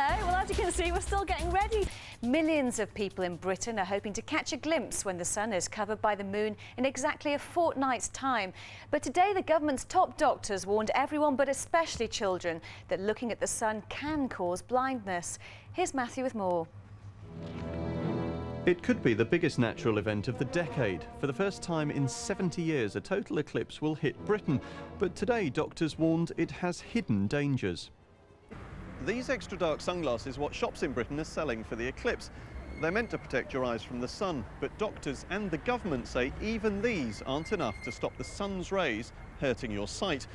Hello, well, as you can see, we're still getting ready. Millions of people in Britain are hoping to catch a glimpse when the sun is covered by the moon in exactly a fortnight's time. But today, the government's top doctors warned everyone, but especially children, that looking at the sun can cause blindness. Here's Matthew with more. It could be the biggest natural event of the decade. For the first time in 70 years, a total eclipse will hit Britain. But today, doctors warned it has hidden dangers. These extra dark sunglasses what shops in Britain are selling for the eclipse. They're meant to protect your eyes from the sun, but doctors and the government say even these aren't enough to stop the sun's rays hurting your sight.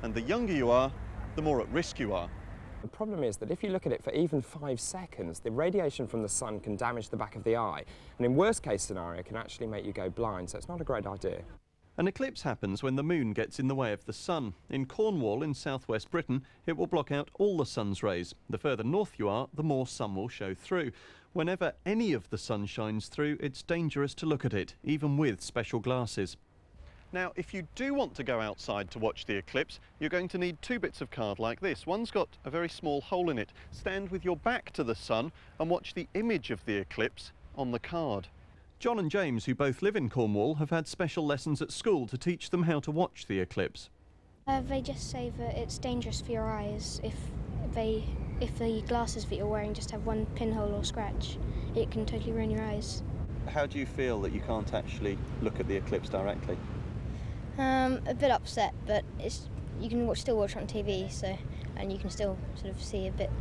And the younger you are, the more at risk you are. The problem is that if you look at it for even 5 seconds, the radiation from the sun can damage the back of the eye, and in worst case scenario can actually make you go blind, so it's not a great idea. An eclipse happens when the moon gets in the way of the sun. In Cornwall, in southwest Britain, it will block out all the sun's rays. The further north you are, the more sun will show through. Whenever any of the sun shines through, it's dangerous to look at it, even with special glasses. Now, if you do want to go outside to watch the eclipse, you're going to need 2 bits of card like this. One's got a very small hole in it. Stand with your back to the sun and watch the image of the eclipse on the card. John and James, who both live in Cornwall, have had special lessons at school to teach them how to watch the eclipse. They just say that it's dangerous for your eyes if the glasses that you're wearing just have one pinhole or scratch. It can totally ruin your eyes. How do you feel that you can't actually look at the eclipse directly? A bit upset, but you can still watch it on TV, and you can still sort of see a bit,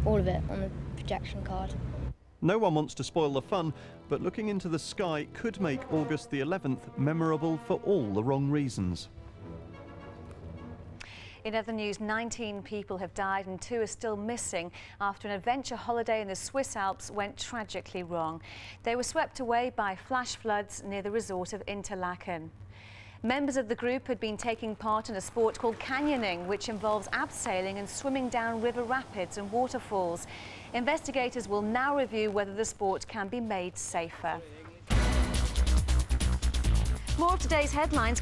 all of it on the projection card. No one wants to spoil the fun, but looking into the sky could make August the 11th memorable for all the wrong reasons. In other news, 19 people have died and 2 are still missing after an adventure holiday in the Swiss Alps went tragically wrong. They were swept away by flash floods near the resort of Interlaken. Members of the group had been taking part in a sport called canyoning, which involves abseiling and swimming down river rapids and waterfalls. Investigators will now review whether the sport can be made safer. More of today's headlines.